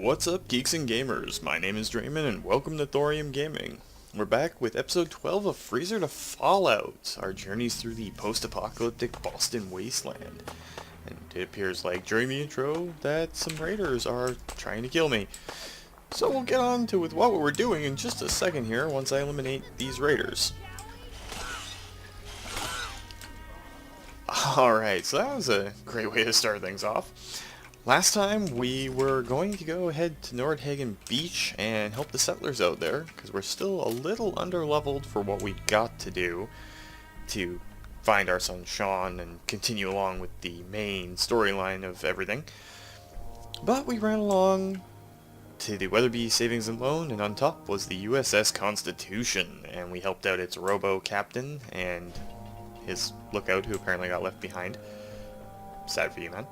What's up, geeks and gamers? My name is Draymond, and welcome to Thorium Gaming. We're back with episode 12 of Freezer to Fallout, our journeys through the post-apocalyptic Boston wasteland. And it appears like during the intro that some raiders are trying to kill me. So we'll get on to with what we're doing in just a second here once I eliminate these raiders. Alright, so that was a great way to start things off. Last time we were going to go ahead to Nordhagen Beach and help the settlers out there, because we're still a little underleveled for what we got to do to find our son Sean and continue along with the main storyline of everything. But we ran along to the Weatherby Savings and Loan, and on top was the USS Constitution, and we helped out its robo-captain and his lookout, who apparently got left behind. Sad for you, man.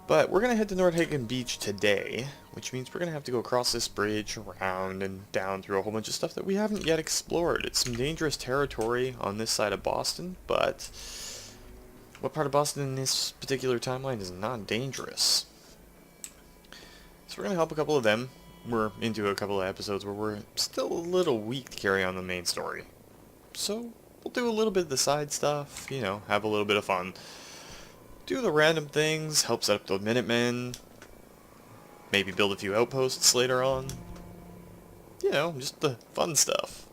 But we're going to head to Nordhagen Beach today, which means we're going to have to go across this bridge, around, and down through a whole bunch of stuff that we haven't yet explored. It's some dangerous territory on this side of Boston, but what part of Boston in this particular timeline is not dangerous? So we're going to help a couple of them. We're into a couple of episodes where we're still a little weak to carry on the main story. So we'll do a little bit of the side stuff, you know, have a little bit of fun. Do the random things, help set up the Minutemen, maybe build a few outposts later on. You know, just the fun stuff.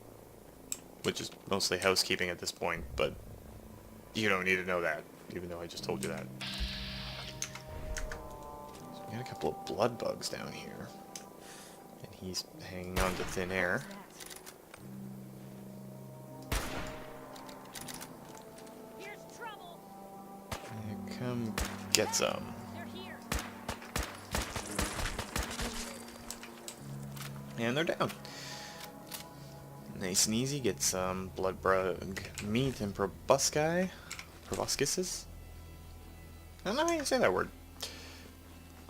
Which is mostly housekeeping at this point, but you don't need to know that, even though I just told you that. So we got a couple of blood bugs down here. And he's hanging on to thin air. Come get some. And they're down. Nice and easy. Get some blood bug meat and proboscises. I don't know how you say that word.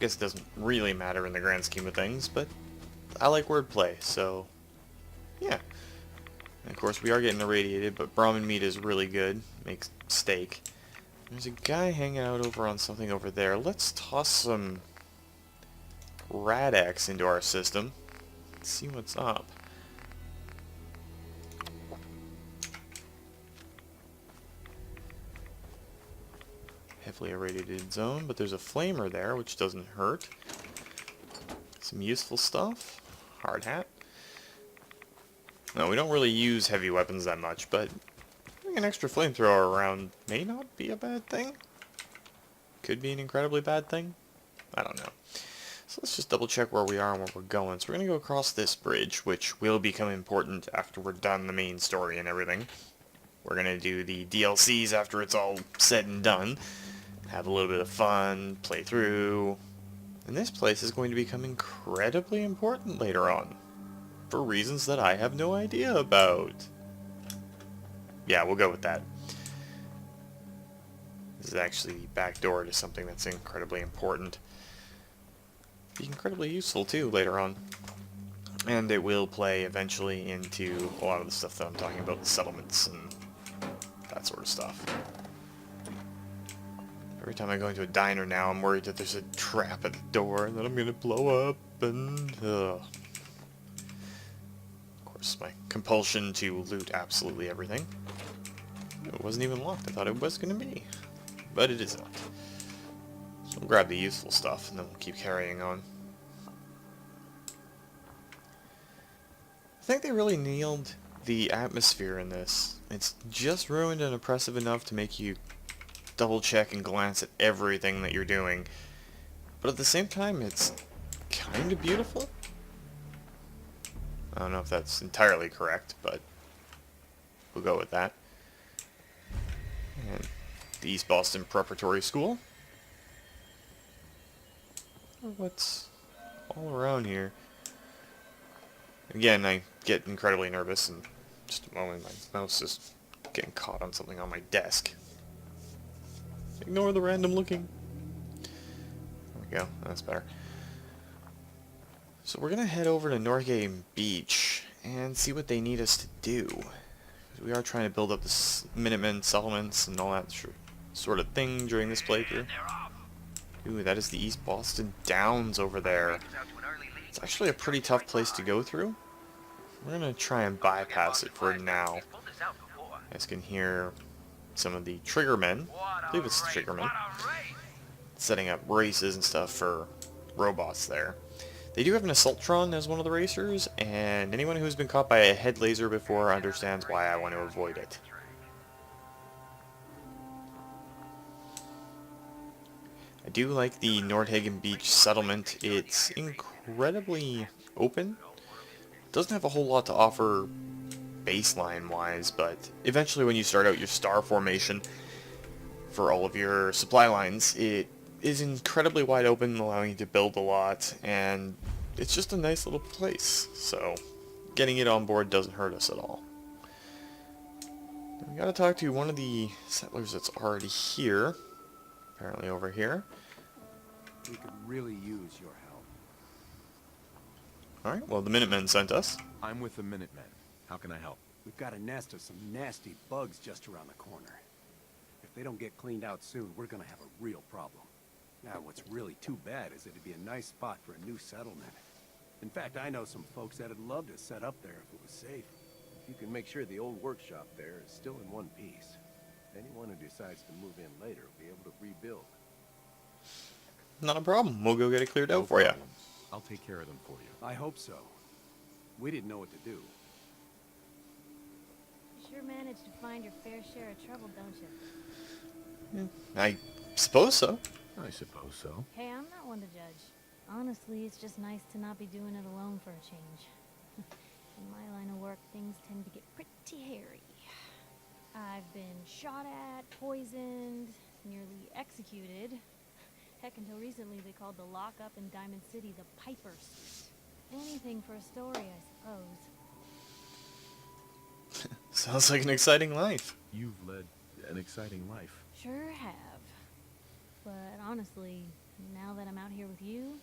Guess it doesn't really matter in the grand scheme of things, but I like wordplay, so yeah. And of course we are getting irradiated, but Brahmin meat is really good. Makes steak. There's a guy hanging out over on something over there. Let's toss some Rad-X into our system. Let's see what's up. Heavily irradiated zone, but there's a flamer there, which doesn't hurt. Some useful stuff. Hard hat. No, we don't really use heavy weapons that much, but an extra flamethrower around may not be a bad thing. Could be an incredibly bad thing. I don't know. So let's just double check where we are and where we're going. So we're going to go across this bridge, which will become important after we're done the main story and everything. We're going to do the DLCs after it's all said and done. Have a little bit of fun, play through. And this place is going to become incredibly important later on. For reasons that I have no idea about. Yeah, we'll go with that. This is actually the back door to something that's incredibly important. Be incredibly useful too later on. And it will play eventually into a lot of the stuff that I'm talking about, the settlements and that sort of stuff. Every time I go into a diner now, I'm worried that there's a trap at the door and that I'm going to blow up and... Of course, my compulsion to loot absolutely everything. It wasn't even locked. I thought it was going to be. But it is not. So we'll grab the useful stuff and then we'll keep carrying on. I think they really nailed the atmosphere in this. It's just ruined and oppressive enough to make you double check and glance at everything that you're doing. But at the same time, it's kind of beautiful. I don't know if that's entirely correct, but we'll go with that. And the East Boston Preparatory School. What's all around here? Again, I get incredibly nervous, and just a moment, my mouse is getting caught on something on my desk. Ignore the random looking. There we go, that's better. So we're going to head over to Nordhagen Beach and see what they need us to do. We are trying to build up the Minutemen settlements and all that sort of thing during this playthrough. Ooh, that is the East Boston Downs over there. It's actually a pretty tough place to go through. We're gonna try and bypass it for now. You guys can hear some of the triggermen, I believe it's the triggermen, setting up races and stuff for robots there. They do have an Assaultron as one of the racers, and anyone who's been caught by a head laser before understands why I want to avoid it. I do like the Nordhagen Beach settlement. It's incredibly open. Doesn't have a whole lot to offer baseline-wise, but eventually when you start out your star formation for all of your supply lines, it is incredibly wide open, allowing you to build a lot, and it's just a nice little place, so getting it on board doesn't hurt us at all. We gotta talk to one of the settlers that's already here, apparently over here. We could really use your help. Alright, well the Minutemen sent us. I'm with the Minutemen. How can I help? We've got a nest of some nasty bugs just around the corner. If they don't get cleaned out soon, we're gonna have a real problem. Now, what's really too bad is it'd be a nice spot for a new settlement. In fact, I know some folks that'd love to set up there if it was safe. If you can make sure the old workshop there is still in one piece, anyone who decides to move in later will be able to rebuild. Not a problem. We'll go get it cleared out for you. I'll take care of them for you. I hope so. We didn't know what to do. You sure manage to find your fair share of trouble, don't you? I suppose so. I suppose so. Hey, I'm not one to judge. Honestly, it's just nice to not be doing it alone for a change. In my line of work, things tend to get pretty hairy. I've been shot at, poisoned, nearly executed. Heck, until recently they called the lockup in Diamond City the Pipers. Anything for a story, I suppose. Sounds like an exciting life. You've led an exciting life. Sure have. But honestly, now that I'm out here with you,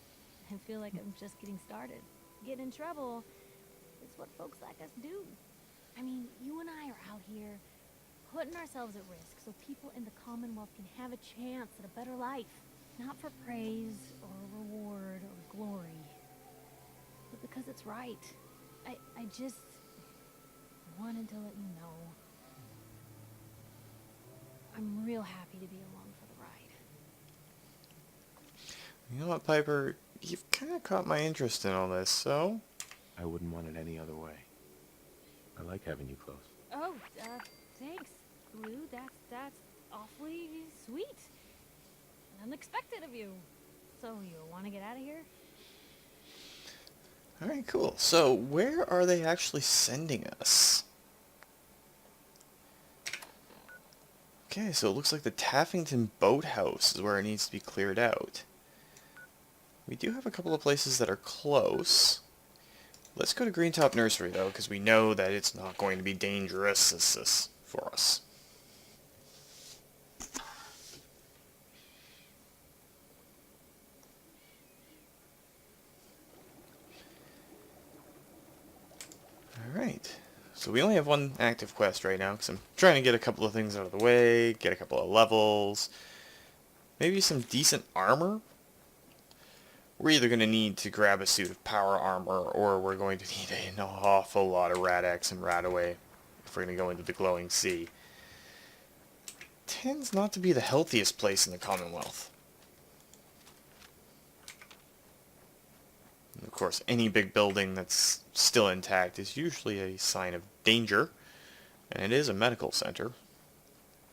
I feel like I'm just getting started. Getting in trouble is what folks like us do. I mean, you and I are out here putting ourselves at risk so people in the Commonwealth can have a chance at a better life. Not for praise or reward or glory, but because it's right. I just wanted to let you know I'm real happy to be along for the ride. You know what, Piper? You've kind of caught my interest in all this, so... I wouldn't want it any other way. I like having you close. Oh, thanks, Blue. That's awfully sweet. Unexpected of you. So, you want to get out of here? Alright, cool. So, where are they actually sending us? Okay, so it looks like the Taffington Boathouse is where it needs to be cleared out. We do have a couple of places that are close. Let's go to Greentop Nursery, though, because we know that it's not going to be dangerous for us. Alright, so we only have one active quest right now, because I'm trying to get a couple of things out of the way, get a couple of levels, maybe some decent armor. We're either going to need to grab a suit of power armor, or we're going to need an awful lot of Rad-X and Radaway if we're going to go into the Glowing Sea. Tends not to be the healthiest place in the Commonwealth. Of course, any big building that's still intact is usually a sign of danger, and it is a medical center.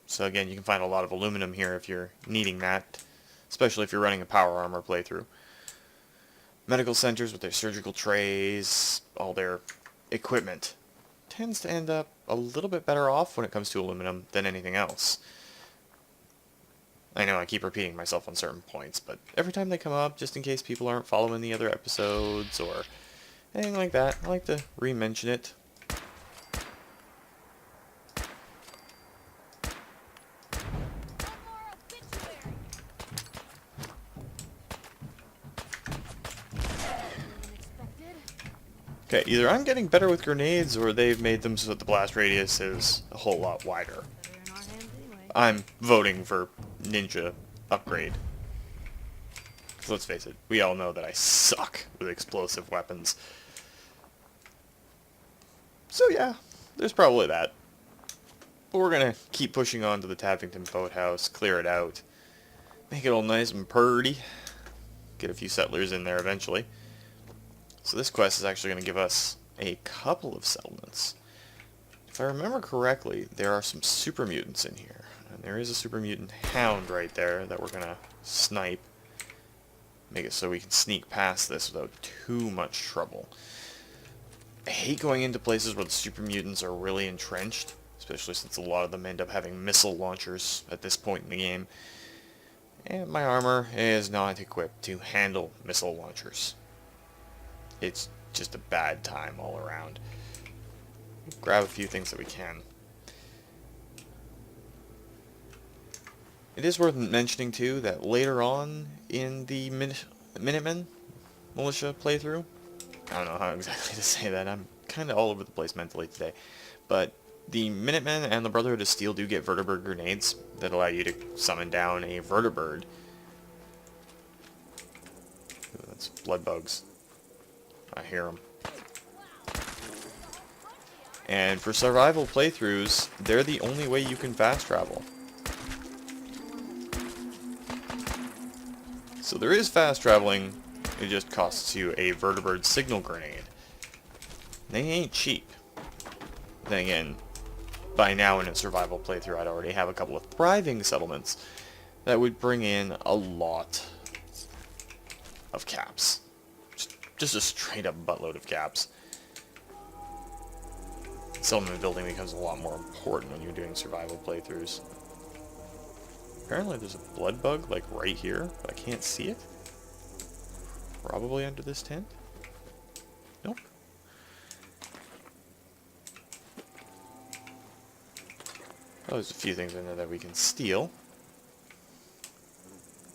So again, you can find a lot of aluminum here if you're needing that, especially if you're running a power armor playthrough. Medical centers with their surgical trays, all their equipment, tends to end up a little bit better off when it comes to aluminum than anything else. I know I keep repeating myself on certain points, but every time they come up, just in case people aren't following the other episodes or anything like that, I like to re-mention it. Okay, either I'm getting better with grenades, or they've made them so that the blast radius is a whole lot wider. I'm voting for ninja upgrade. let's face it, we all know that I suck with explosive weapons. So yeah, there's probably that. But we're gonna keep pushing on to the Tappington Boathouse, clear it out, make it all nice and purty, get a few settlers in there eventually. So this quest is actually going to give us a couple of settlements. If I remember correctly, there are some super mutants in here. And there is a super mutant hound right there that we're going to snipe. Make it so we can sneak past this without too much trouble. I hate going into places where the super mutants are really entrenched, especially since a lot of them end up having missile launchers at this point in the game. And my armor is not equipped to handle missile launchers. It's just a bad time all around. Grab a few things that we can. It is worth mentioning too that later on in the Minutemen militia playthrough, I don't know how exactly to say that, I'm kind of all over the place mentally today, but the Minutemen and the Brotherhood of Steel do get vertibird grenades that allow you to summon down a vertibird. Ooh, that's blood bugs. I hear them. And for survival playthroughs, they're the only way you can fast travel. So there is fast traveling, it just costs you a vertibird signal grenade. They ain't cheap. Then again, by now in a survival playthrough I'd already have a couple of thriving settlements that would bring in a lot of caps. Just a straight up buttload of caps. Settlement building becomes a lot more important when you're doing survival playthroughs. Apparently there's a blood bug like right here, but I can't see it. Probably under this tent. Nope. Oh, there's a few things in there that we can steal.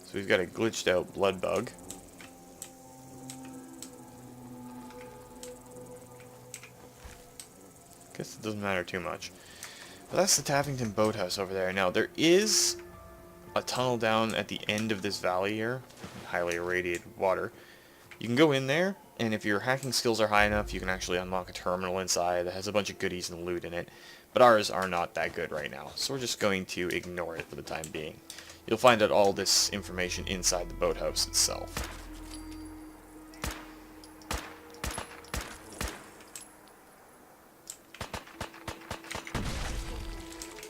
So we've got a glitched out blood bug. Guess it doesn't matter too much. But that's the Tappington Boathouse over there. Now, there is a tunnel down at the end of this valley here. Highly irradiated water. You can go in there, and if your hacking skills are high enough, you can actually unlock a terminal inside that has a bunch of goodies and loot in it. But ours are not that good right now, so we're just going to ignore it for the time being. You'll find out all this information inside the boathouse itself.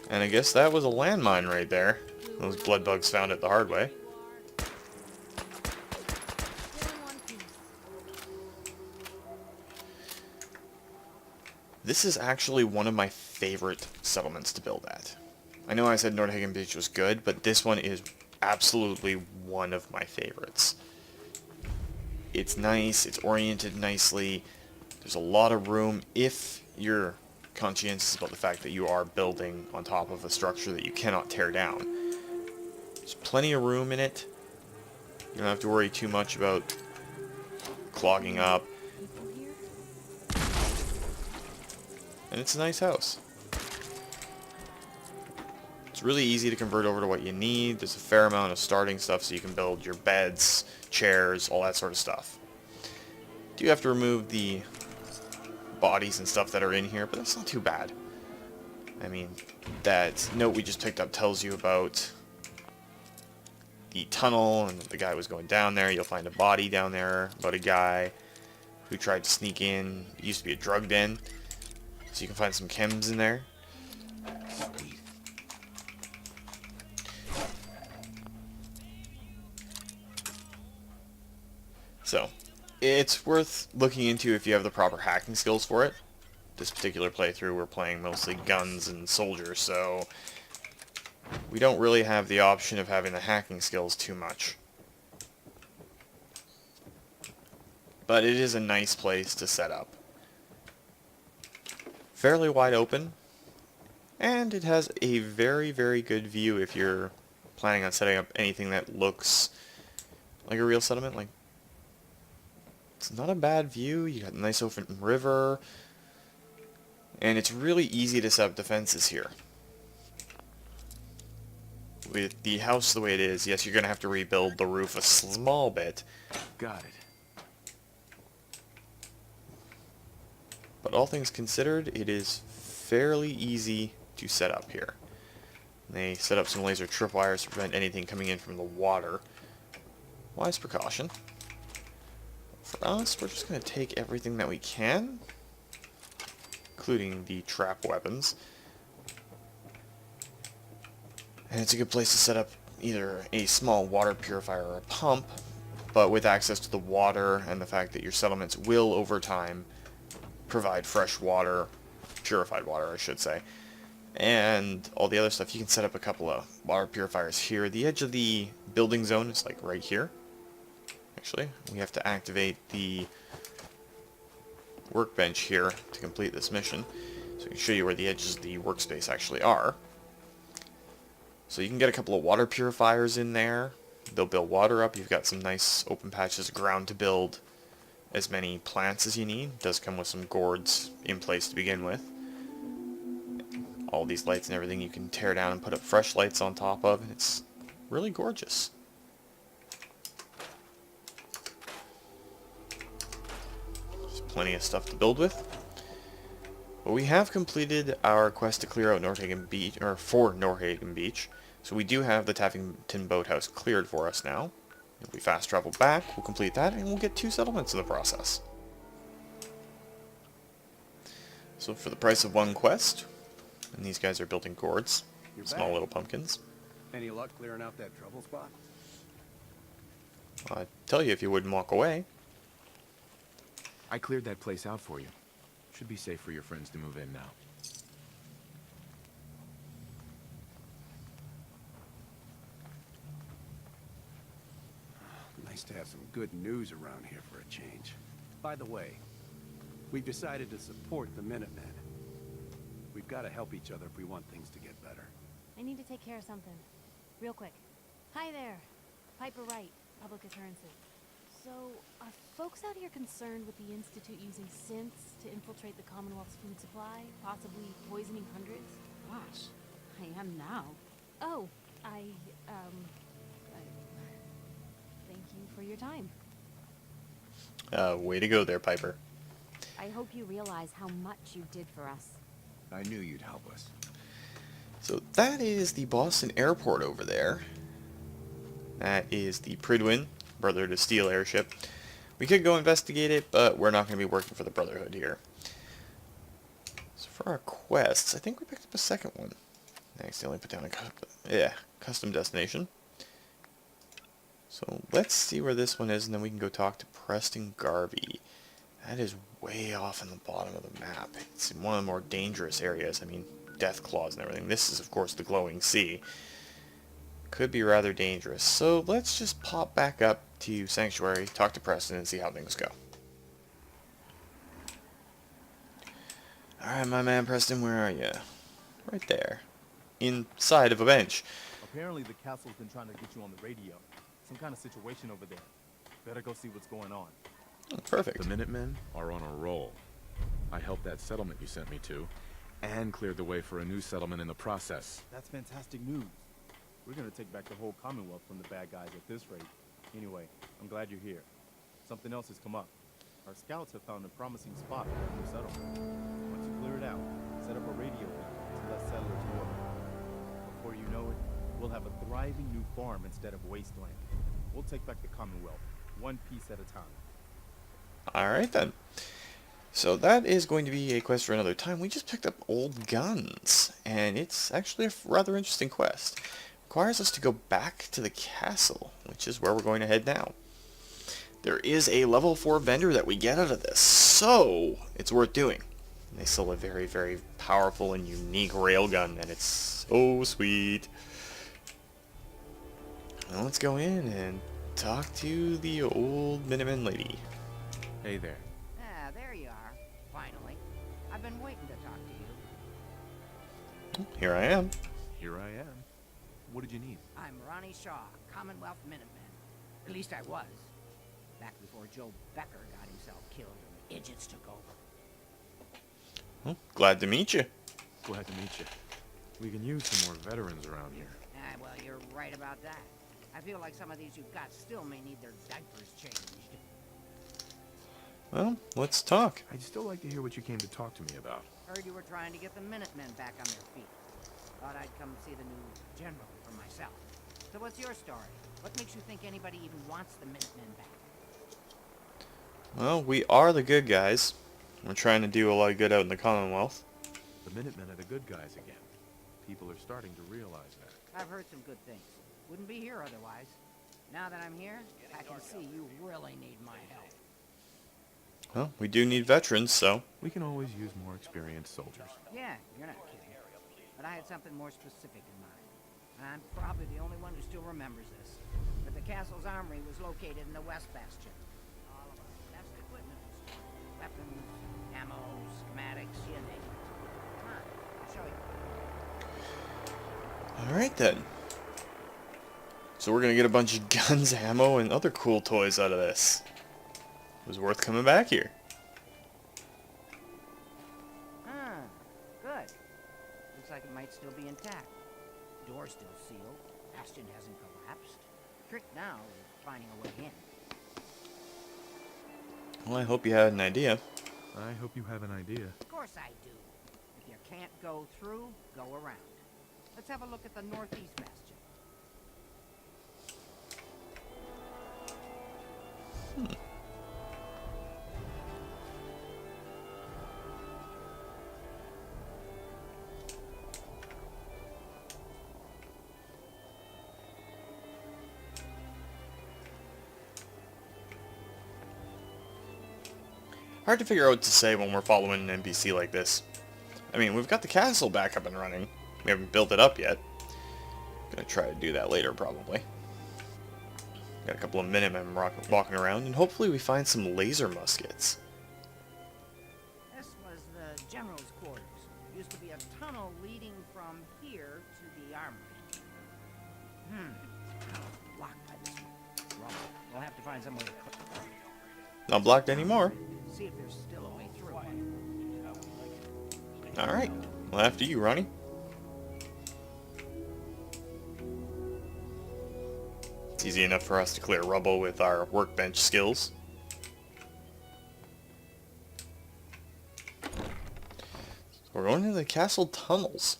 And I guess that was a landmine right there. Those blood bugs found it the hard way. This is actually one of my favorite settlements to build at. I know I said Nordhagen Beach was good, but this one is absolutely one of my favorites. It's nice, it's oriented nicely, there's a lot of room if you're conscientious about the fact that you are building on top of a structure that you cannot tear down. There's plenty of room in it. You don't have to worry too much about clogging up. And it's a nice house. It's really easy to convert over to what you need. There's a fair amount of starting stuff so you can build your beds, chairs, all that sort of stuff. You do have to remove the bodies and stuff that are in here, but that's not too bad. I mean, that note we just picked up tells you about the tunnel, and the guy was going down there. You'll find a body down there about a guy who tried to sneak in. It used to be a drug den, so you can find some chems in there. So, it's worth looking into if you have the proper hacking skills for it. This particular playthrough we're playing mostly guns and soldiers, so we don't really have the option of having the hacking skills too much. But it is a nice place to set up. Fairly wide open, and it has a very, very good view if you're planning on setting up anything that looks like a real settlement. Like, it's not a bad view. You got a nice open river, and it's really easy to set up defenses here. Ooh, with the house the way it is, yes, you're going to have to rebuild the roof a small bit. Got it. But all things considered, it is fairly easy to set up here. They set up some laser tripwires to prevent anything coming in from the water. Wise precaution. For us, we're just going to take everything that we can, including the trap weapons. And it's a good place to set up either a small water purifier or a pump, but with access to the water and the fact that your settlements will, over time, provide fresh water, purified water, I should say, and all the other stuff. You can set up a couple of water purifiers here. The edge of the building zone is like right here. Actually, we have to activate the workbench here to complete this mission, so I can show you where the edges of the workspace actually are. So you can get a couple of water purifiers in there. They'll build water up. You've got some nice open patches of ground to build as many plants as you need. It does come with some gourds in place to begin with. All these lights and everything you can tear down and put up fresh lights on top of, and it's really gorgeous. There's plenty of stuff to build with. But we have completed our quest to clear out Nordhagen Beach, or for Nordhagen Beach, so we do have the Taffington Boathouse cleared for us now. If we fast travel back, we'll complete that, and we'll get 2 settlements in the process. So for the price of 1 quest, and these guys are building gourds, You're small back. little pumpkins. Any luck clearing out that trouble spot? I'd tell you if you wouldn't walk away. I cleared that place out for you. Should be safe for your friends to move in now. Nice to have some good news around here for a change. By the way, we've decided to support the Minutemen. We've got to help each other if we want things to get better. I need to take care of something. Real quick. Hi there. Piper Wright, Public Assurances. So, are folks out here concerned with the Institute using synths to infiltrate the Commonwealth's food supply, possibly poisoning hundreds? Gosh, I am now. Oh, thank you for your time. Way to go there, Piper. I hope you realize how much you did for us. I knew you'd help us. So that is the Boston Airport over there. That is the Prydwen, Brother to Steel airship. We could go investigate it, but we're not going to be working for the Brotherhood here. So for our quests, I think we picked up a second one. I accidentally put down a custom destination. So let's see where this one is, and then we can go talk to Preston Garvey. That is way off in the bottom of the map. It's in one of the more dangerous areas. I mean, death claws and everything. This is, of course, the glowing sea. Could be rather dangerous. So let's just pop back up to Sanctuary, talk to Preston, and see how things go. Alright, my man Preston, where are you? Right there. Inside of a bench. Apparently the castle's been trying to get you on the radio. Some kind of situation over there. Better go see what's going on. Oh, perfect. The Minutemen are on a roll. I helped that settlement you sent me to, and cleared the way for a new settlement in the process. That's fantastic news. We're gonna take back the whole Commonwealth from the bad guys at this rate. Anyway, I'm glad you're here. Something else has come up. Our scouts have found a promising spot for a new settlement. Once you clear it out, set up a radio link to let settlers know. Before you know it, we'll have a thriving new farm instead of wasteland. We'll take back the Commonwealth, one piece at a time. Alright then. So that is going to be a quest for another time. We just picked up old guns, and it's actually a rather interesting quest. Requires us to go back to the castle, which is where we're going to head now. There is a level 4 vendor that we get out of this, so it's worth doing. And they sell a very, very powerful and unique railgun, and it's so sweet. Now let's go in and talk to the old Minutemen lady. Hey there. Ah, there you are. Finally. I've been waiting to talk to you. Here I am. Here I am. What did you need? I'm Ronnie Shaw, Commonwealth Minuteman. At least I was. Back before Joe Becker got himself killed and the idiots took over. Well, glad to meet you. Glad to meet you. We can use some more veterans around here. well, you're right about that. I feel like some of these you've got still may need their diapers changed. Well, let's talk. I'd still like to hear what you came to talk to me about. Heard you were trying to get the Minutemen back on their feet. Thought I'd come see the new general for myself. So what's your story? What makes you think anybody even wants the Minutemen back? Well, we are the good guys. We're trying to do a lot of good out in the Commonwealth. The Minutemen are the good guys again. People are starting to realize that. I've heard some good things. Wouldn't be here otherwise. Now that I'm here, I can see you really need my help. Well, we do need veterans, so... We can always use more experienced soldiers. Yeah, you're not kidding. But I had something more specific in mind. I'm probably the only one who still remembers this. But the castle's armory was located in the West Bastion. All of our best equipment was stored. Weapons, ammo, schematics, you name it. Come on, I'll show you. Alright then. So we're gonna get a bunch of guns, ammo, and other cool toys out of this. It was worth coming back here. Good. Looks like it might still be intact. Door's still sealed. Bastion hasn't collapsed. Trick now is finding a way in. Well, I hope you had an idea. I hope you have an idea. Of course I do. If you can't go through, go around. Let's have a look at the northeast bastion. Hard to figure out what to say when we're following an NPC like this. I mean, we've got the castle back up and running. We haven't built it up yet. Gonna try to do that later, probably. Got a couple of Minutemen walking around, and hopefully we find some laser muskets. This was the general's quarters. Used to be a tunnel leading from here to the armory. Blocked by this one. Wrong. We'll have to find some way to cut. Not blocked anymore. See if there's still a way through. Alright. Well, after you, Ronnie. It's easy enough for us to clear rubble with our workbench skills. So we're going into the castle tunnels.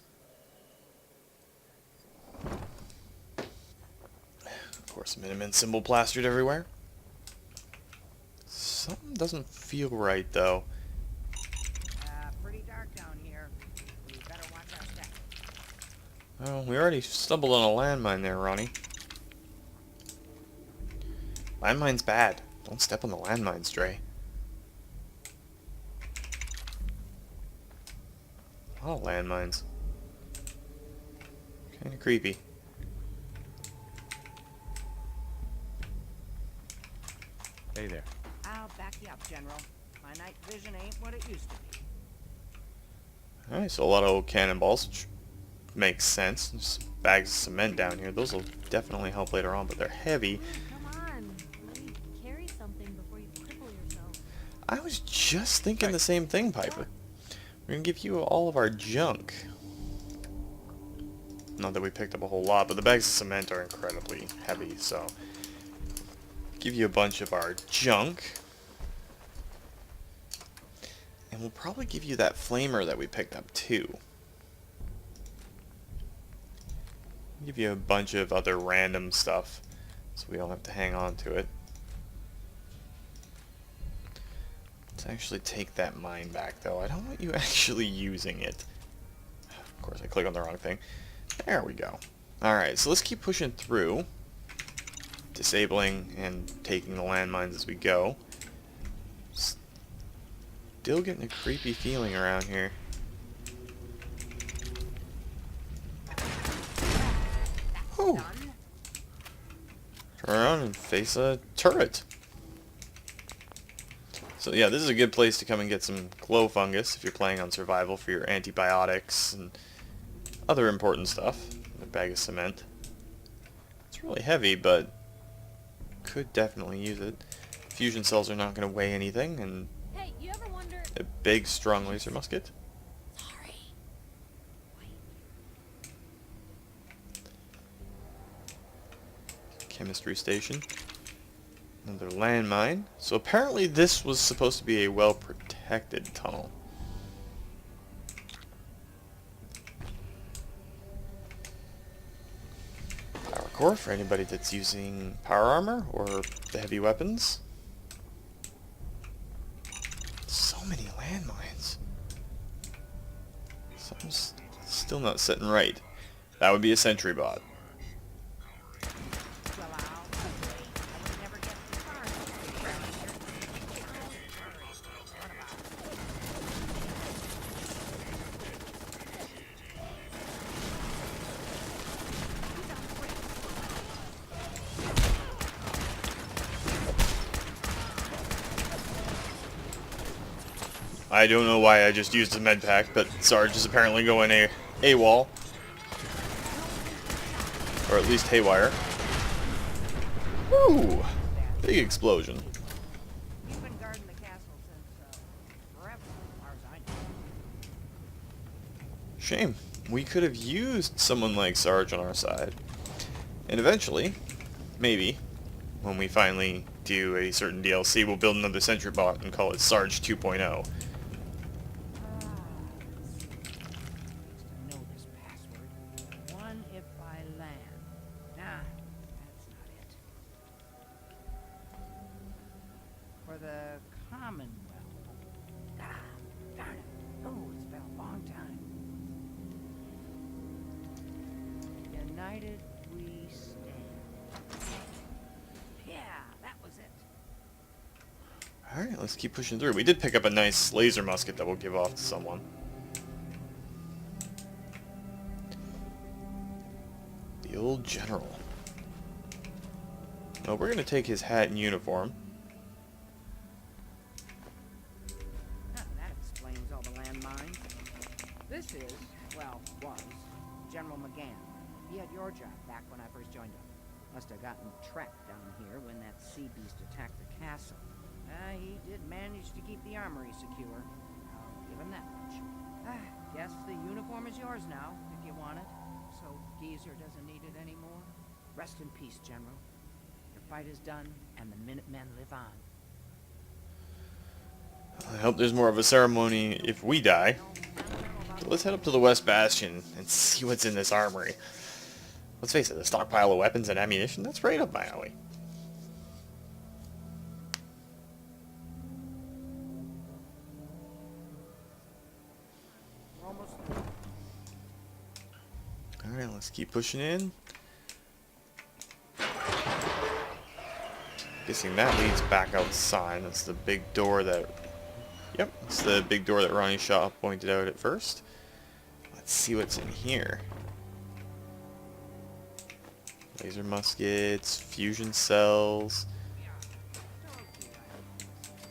Of course, Minutemen symbol plastered everywhere. Something doesn't feel right, though. Pretty dark down here. We better watch our step. Oh, we already stumbled on a landmine there, Ronnie. Landmine's bad. Don't step on the landmines, Dre. A lot of landmines. Kinda creepy. Hey there. I'll back you up, General. My night vision ain't what it used to be. Alright, so a lot of old cannonballs, which makes sense. There's bags of cement down here. Those will definitely help later on, but they're heavy. Come on, let me carry something before you cripple yourself. I was just thinking the same thing, Piper. We're gonna give you all of our junk. Not that we picked up a whole lot, but the bags of cement are incredibly heavy, so... give you a bunch of our junk. And we'll probably give you that flamer that we picked up too. Give you a bunch of other random stuff so we don't have to hang on to it. Let's actually take that mine back though. I don't want you actually using it. Of course I click on the wrong thing. There we go. Alright, so let's keep pushing through. Disabling and taking the landmines as we go. Still getting a creepy feeling around here. Whew. Turn around and face a turret. So yeah, this is a good place to come and get some glow fungus if you're playing on survival for your antibiotics and other important stuff. A bag of cement. It's really heavy, but could definitely use it. Fusion cells are not going to weigh anything, and Hey, you ever wonder... a big, strong laser musket. Sorry. chemistry station. Another landmine. So apparently this was supposed to be a well-protected tunnel. Power core for anybody that's using power armor or the heavy weapons. So many landmines. Something's still not sitting right. That would be a sentry bot. Well, I'll wait. I would never get too far around here. What about it? I don't know why I just used a med pack, but Sarge is apparently going AWOL. Or at least haywire. Woo! Big explosion. You've been guarding the castle since, forever, as far as I know. Shame. We could have used someone like Sarge on our side. And eventually, maybe, when we finally do a certain DLC, we'll build another sentry bot and call it Sarge 2.0. Know this password. One if I land. Nah, that's not it. For the Commonwealth. Ah, darn it. Oh, it's been a long time. United we stand. Yeah, that was it. Alright, let's keep pushing through. We did pick up a nice laser musket that we'll give off to someone. The old general. Well, we're going to take his hat and uniform. Ah, that explains all the landmines. This is, well, was, General McGann. He had your job back when I first joined him. Must have gotten trapped down here when that sea beast attacked the castle. He did manage to keep the armory secure. I'll give him that much. Guess the uniform is yours now, if you want it. So Geezer doesn't need it anymore. Rest in peace, General. Your fight is done, and the Minutemen live on. I hope there's more of a ceremony if we die. So let's head up to the West Bastion and see what's in this armory. Let's face it, the stockpile of weapons and ammunition, that's right up my alley. We're almost there. Alright, let's keep pushing in. Guessing that leads back outside. That's the big door that... Yep, it's the big door that Ronnie Shaw pointed out at first. Let's see what's in here. Laser muskets, fusion cells,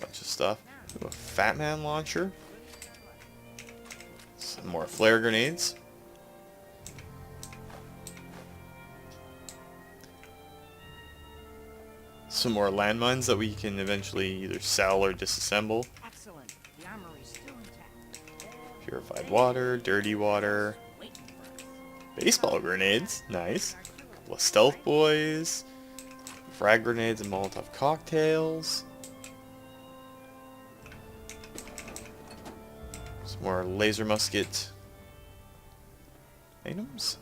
bunch of stuff. Ooh, a Fat Man launcher. Some more flare grenades. Some more landmines that we can eventually either sell or disassemble. Excellent. The armory's still intact. Purified water, dirty water. Waiting for us. Baseball grenades, nice. Couple of stealth boys. Frag grenades and Molotov cocktails. Some more laser musket items.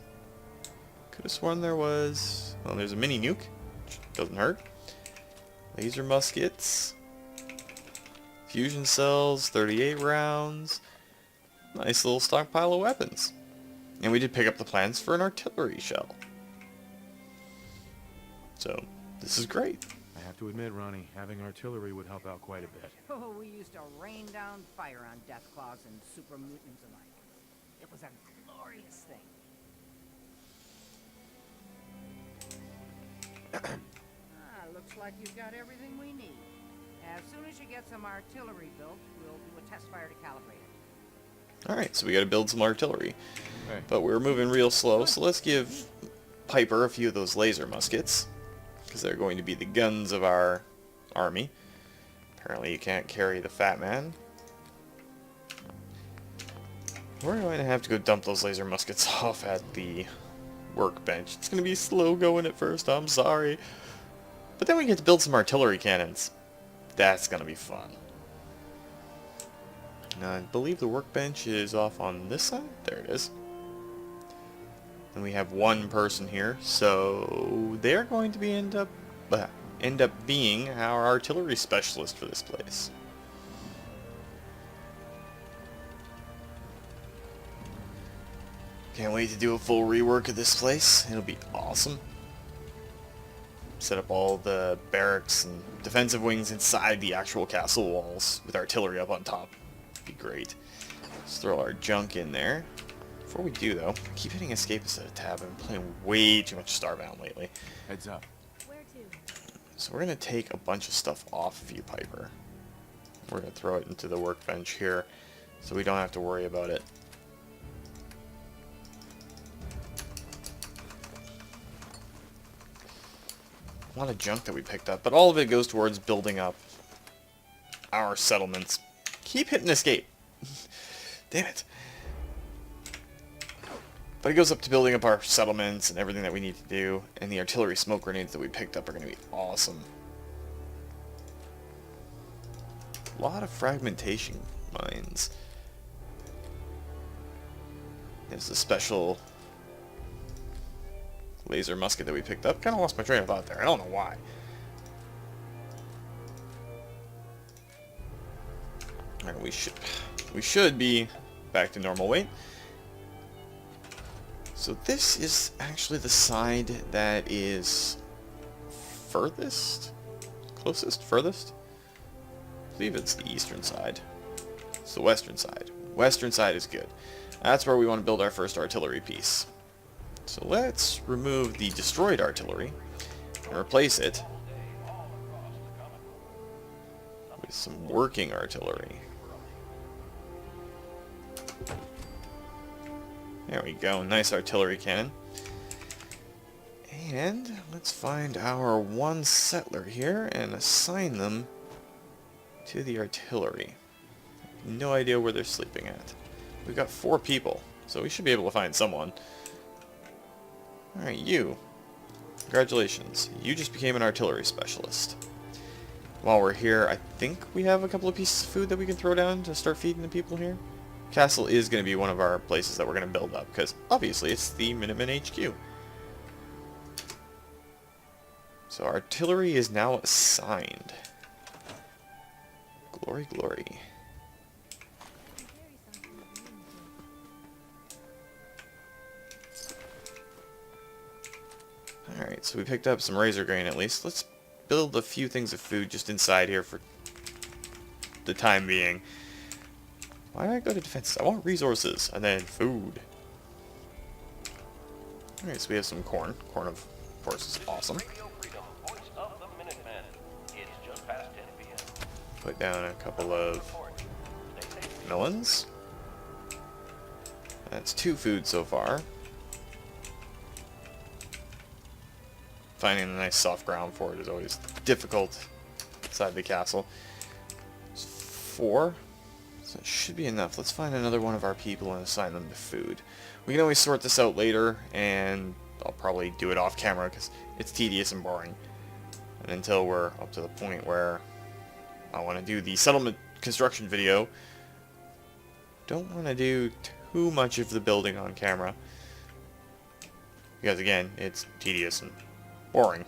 Could have sworn there was... Well, there's a mini nuke, which doesn't hurt. Laser muskets. Fusion cells, 38 rounds. Nice little stockpile of weapons. And we did pick up the plans for an artillery shell. So, this is great. I have to admit, Ronnie, having artillery would help out quite a bit. Oh, we used to rain down fire on Deathclaws and super mutants alike. It was a glorious thing. Looks like you've got everything we need. As soon as you get some artillery built, we'll do a test fire to calibrate it. Alright, so we gotta build some artillery. Okay. But we're moving real slow, so let's give Piper a few of those laser muskets. Because they're going to be the guns of our army. Apparently you can't carry the Fat Man. We're going to have to go dump those laser muskets off at the workbench. It's going to be slow going at first, I'm sorry. But then we get to build some artillery cannons. That's going to be fun. Now, I believe the workbench is off on this side. There it is. And we have one person here, so they're going to be end up being our artillery specialist for this place. Can't wait to do a full rework of this place. It'll be awesome. Set up all the barracks and defensive wings inside the actual castle walls with artillery up on top. Be great. Let's throw our junk in there. Before we do, though, keep hitting escape instead of tab. I've been playing way too much Starbound lately. Heads up. Where to? So we're going to take a bunch of stuff off of you, Piper. We're going to throw it into the workbench here so we don't have to worry about it. A lot of junk that we picked up, but all of it goes towards building up our settlements. Keep hitting escape. Damn it. But it goes up to building up our settlements and everything that we need to do, and the artillery smoke grenades that we picked up are going to be awesome. A lot of fragmentation mines. There's a special laser musket that we picked up. Kind of lost my train of thought there. I don't know why. Alright, we should be back to normal weight. So this is actually the side that is furthest? Closest? Furthest? I believe it's the eastern side. It's the western side. Western side is good. That's where we want to build our first artillery piece. So let's remove the destroyed artillery and replace it with some working artillery. There we go, nice artillery cannon. And let's find our one settler here and assign them to the artillery. No idea where they're sleeping at. We've got 4 people, so we should be able to find someone. Alright, you. Congratulations. You just became an artillery specialist. While we're here, I think we have a couple of pieces of food that we can throw down to start feeding the people here. Castle is going to be one of our places that we're going to build up, because obviously it's the Minutemen HQ. So artillery is now assigned. Glory, glory. Alright, so we picked up some razor grain at least. Let's build a few things of food just inside here for the time being. Why did I go to defense? I want resources, and then food. Alright, so we have some corn. Corn, of course, is awesome. Put down a couple of melons. That's 2 food so far. Finding a nice soft ground for it is always difficult inside the castle. It's 4. So it should be enough. Let's find another one of our people and assign them to food. We can always sort this out later, and I'll probably do it off camera because it's tedious and boring. And until we're up to the point where I want to do the settlement construction video, don't want to do too much of the building on camera. Because again, it's tedious and boring.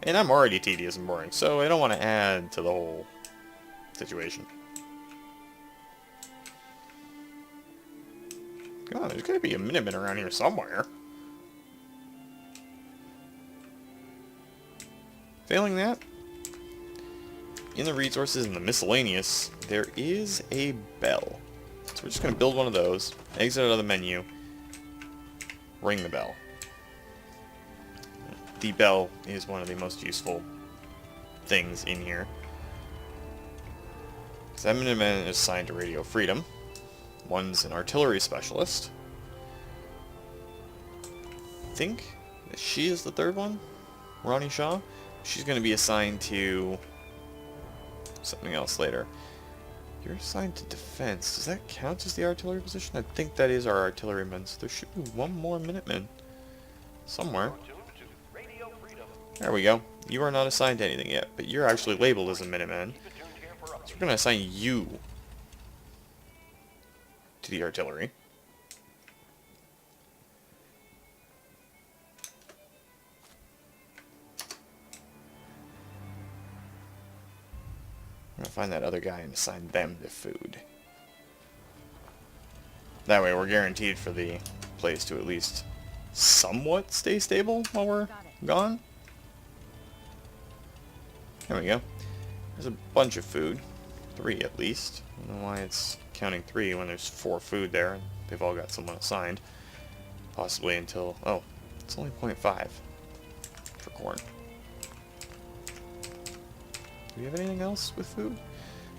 And I'm already tedious and boring, so I don't want to add to the whole situation. Come on, there's got to be a Minuteman around here somewhere. Failing that, in the resources and the miscellaneous, there is a bell. So we're just going to build one of those, exit out of the menu, ring the bell. The bell is one of the most useful things in here. Because Minuteman is assigned to Radio Freedom. One's an artillery specialist. I think that she is the 3rd one, Ronnie Shaw. She's going to be assigned to something else later. You're assigned to defense. Does that count as the artillery position? I think that is our artilleryman, so there should be one more Minuteman. somewhere. There we go. You are not assigned to anything yet, but you're actually labeled as a Minuteman. So we're going to assign you to the artillery. I'm going to find that other guy and assign them to food. That way we're guaranteed for the place to at least somewhat stay stable while we're gone. There we go. There's a bunch of food. 3 at least. I don't know why it's counting 3 when there's 4 food there. They've all got someone assigned. Possibly until... oh, it's only 0.5 for corn. Do we have anything else with food?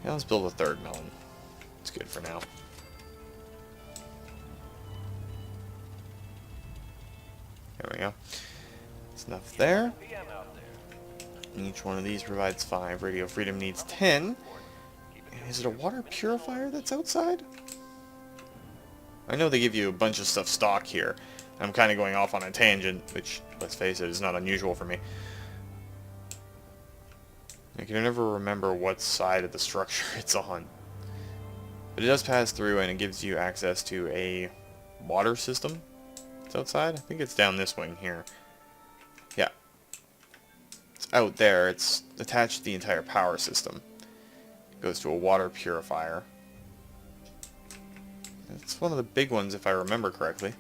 Yeah, let's build a 3rd melon. It's good for now. There we go. That's enough there. Each one of these provides 5. Radio Freedom needs 10. Is it a water purifier that's outside? I know they give you a bunch of stuff stock here. I'm kind of going off on a tangent, which, let's face it, is not unusual for me. I can never remember what side of the structure it's on. But it does pass through and it gives you access to a water system. It's outside? I think it's down this wing here. Yeah. It's out there. It's attached to the entire power system. It goes to a water purifier. It's one of the big ones if I remember correctly.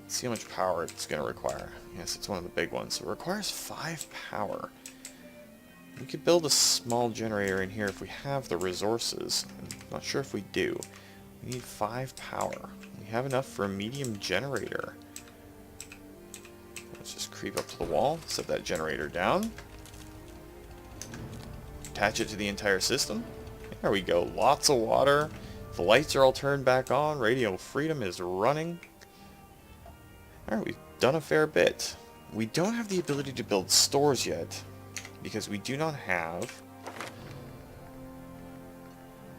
Let's see how much power it's going to require. Yes, it's one of the big ones. So it requires 5 power. We could build a small generator in here if we have the resources. I'm not sure if we do. We need 5 power. We have enough for a medium generator. Let's just creep up to the wall, set that generator down. Attach it to the entire system. There we go. Lots of water. The lights are all turned back on. Radio Freedom is running. Alright, we've done a fair bit. We don't have the ability to build stores yet, because we do not have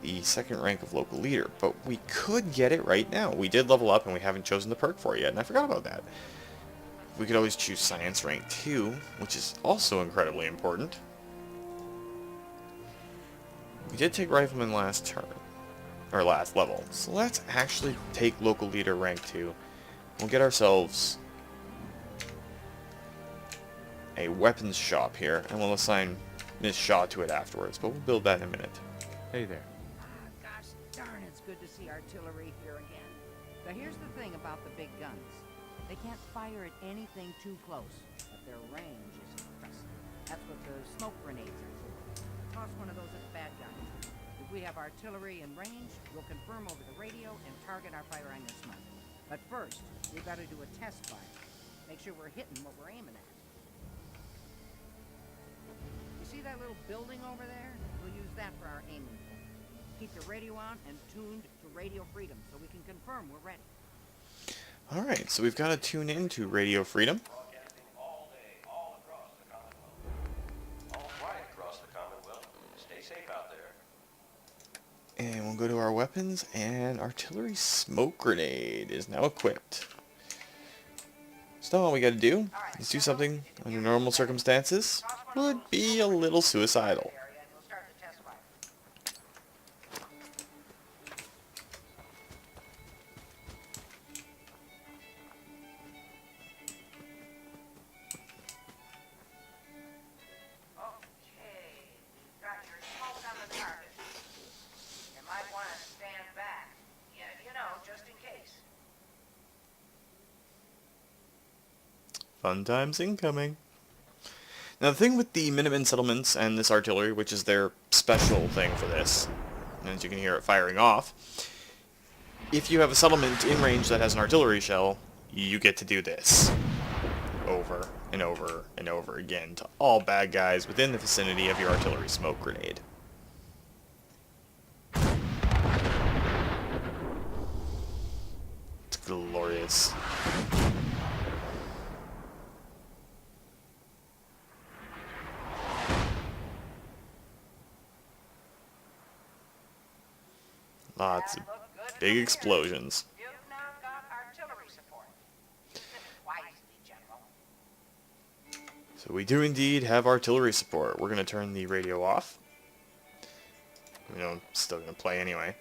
the 2nd rank of local leader, but we could get it right now. We did level up and we haven't chosen the perk for it yet, and I forgot about that. We could always choose science rank 2, which is also incredibly important. We did take rifleman last turn, or last level, so let's actually take local leader rank 2. We'll get ourselves a weapons shop here, and we'll assign Miss Shaw to it afterwards, but we'll build that in a minute. Hey there. Gosh darn, it's good to see artillery here again. Now here's the thing about the big guns. They can't fire at anything too close, but their range is impressive. That's what the smoke grenades are for. Toss one of those at the bad guy. If we have artillery in range, we'll confirm over the radio and target our fire on your smoke. But first, we've got to do a test fire. Make sure we're hitting what we're aiming at. You see that little building over there? We'll use that for our aiming point. Keep the radio on and tuned to Radio Freedom so we can confirm we're ready. Alright, so we've got to tune in to Radio Freedom. Broadcasting all day, all across the Commonwealth. All quiet across the Commonwealth. Stay safe out there. And we'll go to our weapons, and artillery smoke grenade is now equipped. So now all we gotta do is do something under normal circumstances would be a little suicidal. Fun times incoming. Now the thing with the Minutemen settlements and this artillery, which is their special thing for this, and as you can hear it firing off, if you have a settlement in range that has an artillery shell, you get to do this over and over and over again to all bad guys within the vicinity of your artillery smoke grenade. It's glorious. Lots of big explosions. You've now got artillery support. Wisely, General. So we do indeed have artillery support. We're going to turn the radio off. You know, I'm still going to play anyway.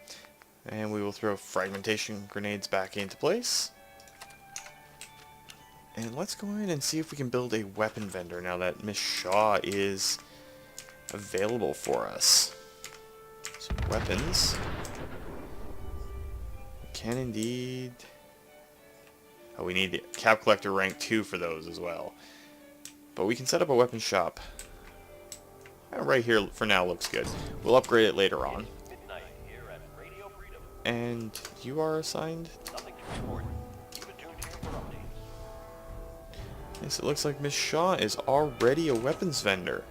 And we will throw fragmentation grenades back into place. And let's go ahead and see if we can build a weapon vendor now that Miss Shaw is available for us. So weapons. We can indeed... Oh, we need the Cap Collector rank 2 for those as well. But we can set up a weapon shop. Right here for now looks good. We'll upgrade it later on. Midnight here at Radio Freedom. And you are assigned? Nothing to report. Keep it tuned here for updates. Yes, it looks like Miss Shaw is already a weapons vendor.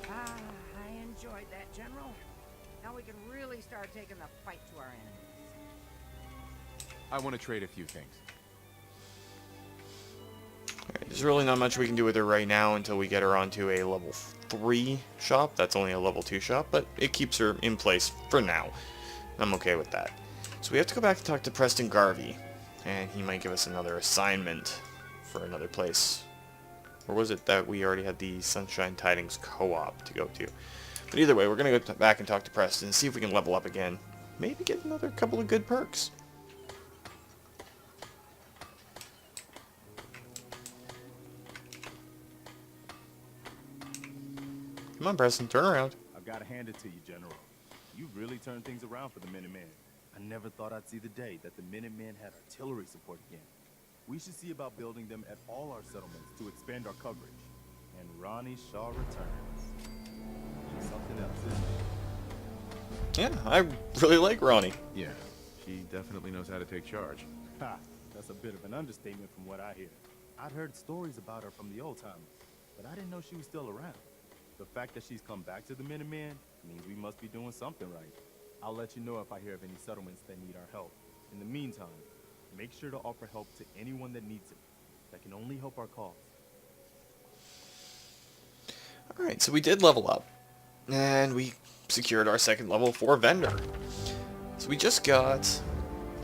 Ah, I enjoyed that, General. Now we can really start taking the fight to our enemies. I want to trade a few things. Alright, there's really not much we can do with her right now until we get her onto a level 3 shop. That's only a level 2 shop, but it keeps her in place for now. I'm okay with that. So we have to go back and talk to Preston Garvey, and he might give us another assignment for another place. Or was it that we already had the Sunshine Tidings co-op to go to? But either way, we're going to go back and talk to Preston and see if we can level up again. Maybe get another couple of good perks. Come on, Preston, turn around. I've got to hand it to you, General. You've really turned things around for the Minutemen. I never thought I'd see the day that the Minutemen had artillery support again. We should see about building them at all our settlements to expand our coverage. And Ronnie Shaw returns. She's something else, isn't Yeah, I really like Ronnie. Yeah, she definitely knows how to take charge. she? Ha! That's a bit of an understatement from what I hear. I'd heard stories about her from the old timers, but I didn't know she was still around. The fact that she's come back to the Minutemen means we must be doing something right. I'll let you know if I hear of any settlements that need our help. In the meantime, make sure to offer help to anyone that needs it. That can only help our cause. Alright, so we did level up. And we secured our second level 4 vendor. So we just got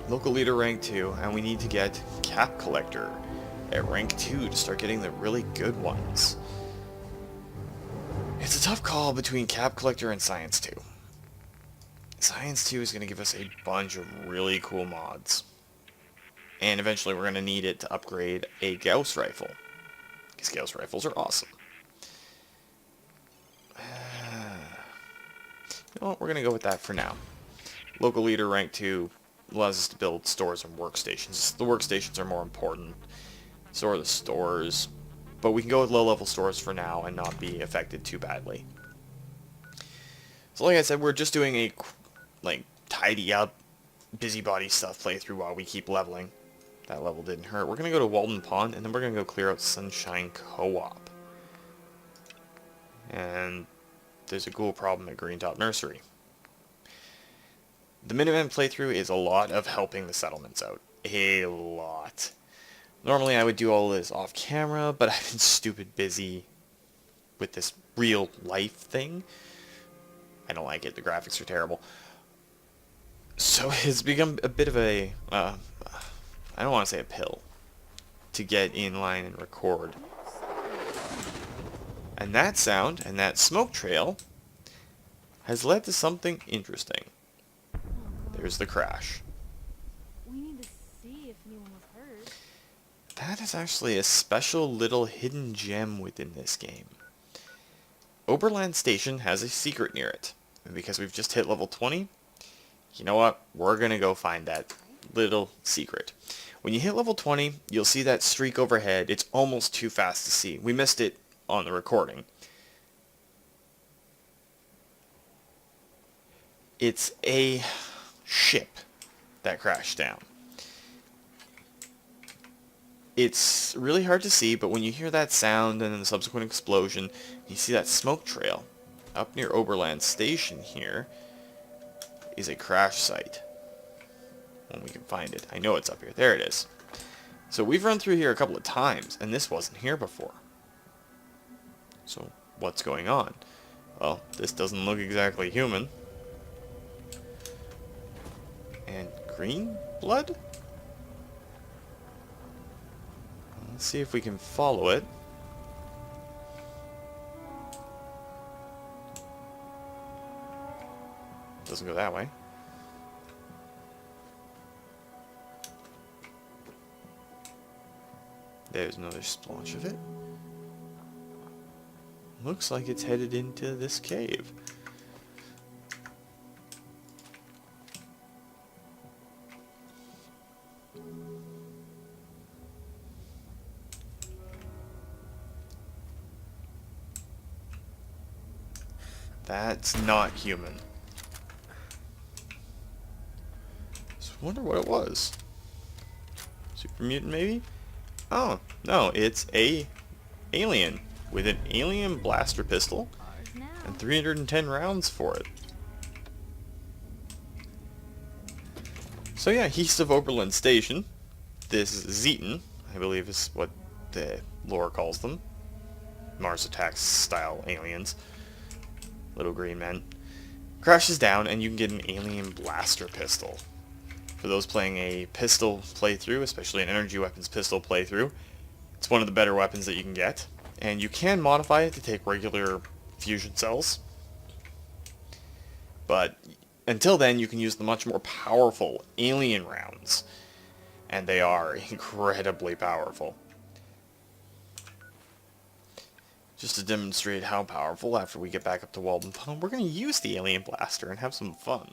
local leader rank 2, and we need to get Cap Collector at rank 2 to start getting the really good ones. It's a tough call between Cap Collector and Science 2. Science 2 is going to give us a bunch of really cool mods. And eventually we're going to need it to upgrade a Gauss rifle. Because Gauss rifles are awesome. You know what, we're going to go with that for now. Local leader rank 2 allows us to build stores and workstations. The workstations are more important. So are the stores. But we can go with low-level stores for now and not be affected too badly. So like I said, we're just doing a tidy up, busybody stuff playthrough while we keep leveling. That level didn't hurt. We're going to go to Walden Pond, and then we're going to go clear out Sunshine Co-op. And there's a ghoul problem at Greentop Nursery. The Minutemen playthrough is a lot of helping the settlements out. A lot. Normally I would do all this off camera, but I've been stupid busy with this real life thing. I don't like it. The graphics are terrible. So it's become a bit of a, I don't want to say a pill, to get in line and record. And that sound, and that smoke trail, has led to something interesting. There's the crash. We need to see if anyone was hurt. That is actually a special little hidden gem within this game. Oberland Station has a secret near it. And because we've just hit level 20, you know what? We're going to go find that little secret. When you hit level 20, you'll see that streak overhead. It's almost too fast to see. We missed it on the recording. It's a ship that crashed down. It's really hard to see, but when you hear that sound and then the subsequent explosion, you see that smoke trail. Up near Oberland Station here is a crash site. When we can find it. I know it's up here. There it is. So we've run through here a couple of times, and this wasn't here before. So what's going on? Well, this doesn't look exactly human. And green blood? Let's see if we can follow it. doesn't go that way. There's another splotch of it. Looks like it's headed into this cave. That's not human. Just wonder what it was. Super mutant, maybe? Oh, no, it's a alien with an alien blaster pistol and 310 rounds for it. So yeah, east of Oberlin Station, this Zeton, I believe is what the lore calls them. Mars Attacks style aliens. Little green men. Crashes down and you can get an alien blaster pistol. For those playing a pistol playthrough, especially an energy weapons pistol playthrough, it's one of the better weapons that you can get. And you can modify it to take regular fusion cells. But until then, you can use the much more powerful alien rounds. And they are incredibly powerful. Just to demonstrate how powerful, after we get back up to Walden Pond, we're going to use the alien blaster and have some fun.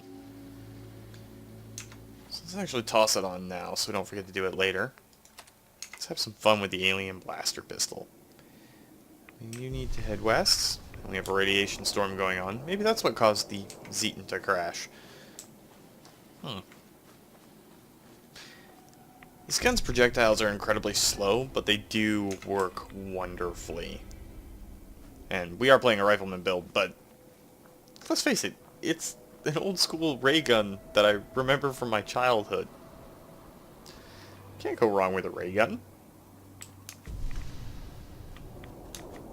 So let's actually toss it on now, so we don't forget to do it later. Let's have some fun with the alien blaster pistol. You need to head west. We have a radiation storm going on. Maybe that's what caused the Zeton to crash. This gun's projectiles are incredibly slow, but they do work wonderfully. And we are playing a rifleman build, but let's face it, it's an old school ray gun that I remember from my childhood. Can't go wrong with a ray gun.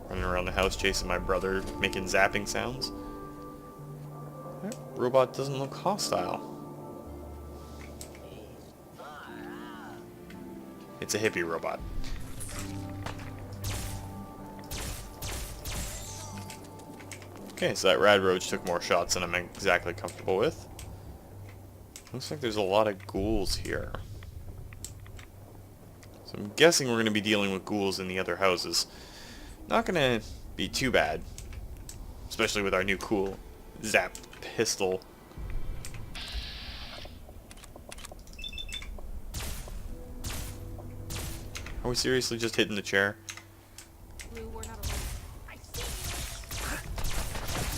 Running around the house chasing my brother, making zapping sounds. That robot doesn't look hostile. It's a hippie robot. Okay, so that rad roach took more shots than I'm exactly comfortable with. Looks like there's a lot of ghouls here. So I'm guessing we're going to be dealing with ghouls in the other houses. Not going to be too bad. Especially with our new cool zap pistol. Are we seriously just hitting the chair? Blue, we're not alone. I see you.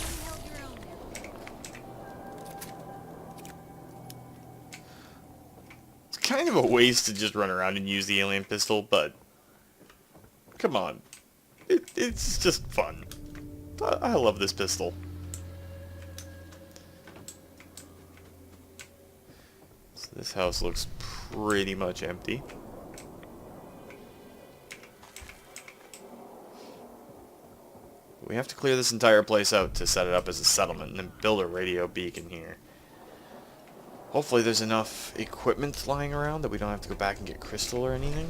You held your own there. It's kind of a waste to just run around and use the alien pistol, but come on. It's just fun. I love this pistol. So this house looks pretty much empty. We have to clear this entire place out to set it up as a settlement and then build a radio beacon here. Hopefully there's enough equipment lying around that we don't have to go back and get crystal or anything.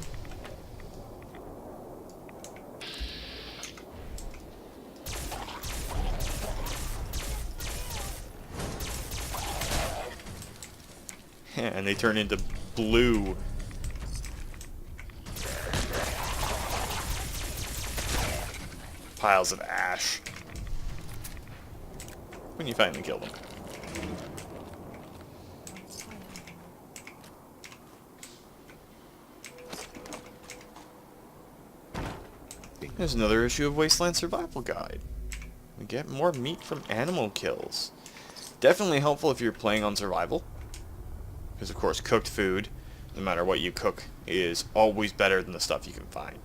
And they turn into blue. Piles of ash. When you finally kill them. There's another issue of Wasteland Survival Guide. We get more meat from animal kills. Definitely helpful if you're playing on survival. Because of course cooked food, no matter what you cook, is always better than the stuff you can find.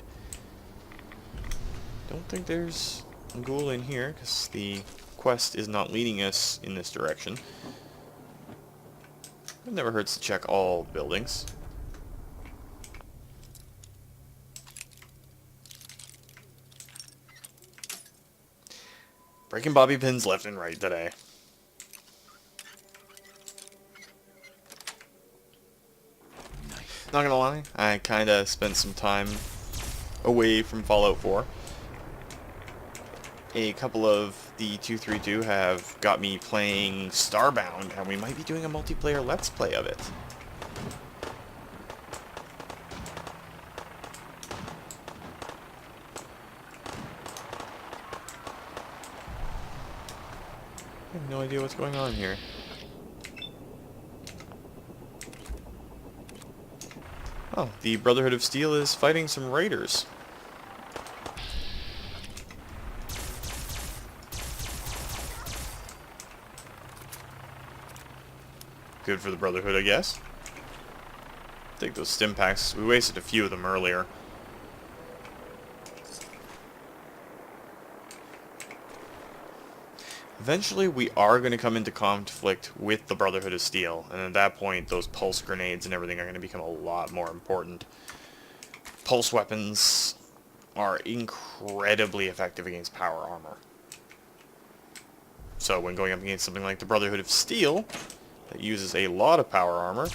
Don't think there's a ghoul in here, because the quest is not leading us in this direction. It never hurts to check all the buildings. Breaking bobby pins left and right today. Not gonna lie, I kinda spent some time away from Fallout 4. A couple of the 232 have got me playing Starbound, and we might be doing a multiplayer Let's Play of it. I have no idea what's going on here. Oh, the Brotherhood of Steel is fighting some raiders. Good for the Brotherhood, I guess. Take those stim packs. We wasted a few of them earlier. Eventually, we are going to come into conflict with the Brotherhood of Steel, and at that point, those pulse grenades and everything are going to become a lot more important. Pulse weapons are incredibly effective against power armor. So when going up against something like the Brotherhood of Steel, that uses a lot of power armor,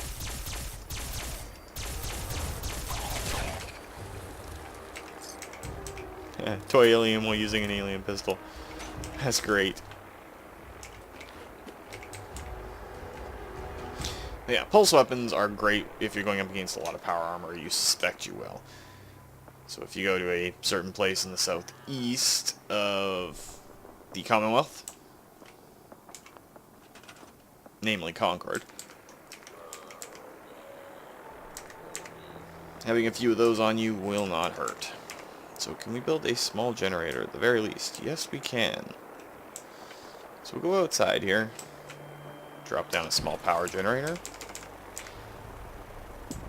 toy alien while using an alien pistol. That's great. Yeah, pulse weapons are great if you're going up against a lot of power armor. You suspect you will. So if you go to a certain place in the southeast of the Commonwealth, namely Concord, having a few of those on you will not hurt. So can we build a small generator at the very least? Yes, we can. So we'll go outside here, drop down a small power generator,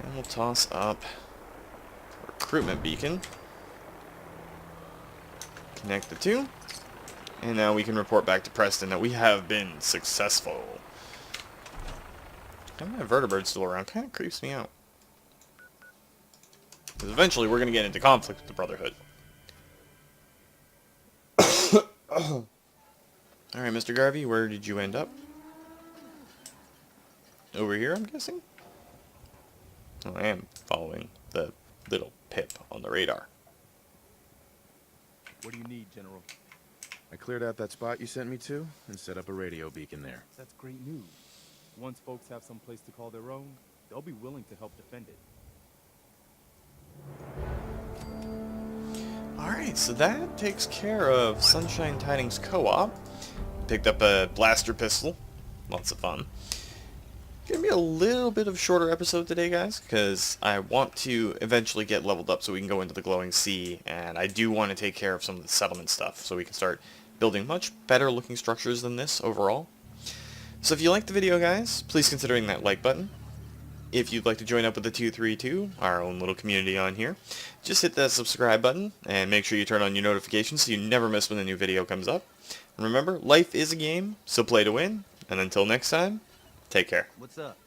and we'll toss up a recruitment beacon, connect the two, and now we can report back to Preston that we have been successful. Having that vertebrate still around kind of creeps me out. Because eventually we're going to get into conflict with the Brotherhood. Alright, Mr. Garvey, where did you end up? Over here, I'm guessing? Oh, I am following the little pip on the radar. What do you need, General? I cleared out that spot you sent me to and set up a radio beacon there. That's great news. Once folks have some place to call their own, they'll be willing to help defend it. Alright, so that takes care of Sunshine Tidings Co-op. Picked up a blaster pistol. Lots of fun. Gonna be a little bit of a shorter episode today, guys, because I want to eventually get leveled up so we can go into the Glowing Sea, and I do want to take care of some of the settlement stuff so we can start building much better looking structures than this overall. So if you liked the video, guys, please consider hitting that like button. If you'd like to join up with the 232, our own little community on here, just hit that subscribe button and make sure you turn on your notifications so you never miss when a new video comes up. And remember, life is a game, so play to win, and until next time, take care. What's up?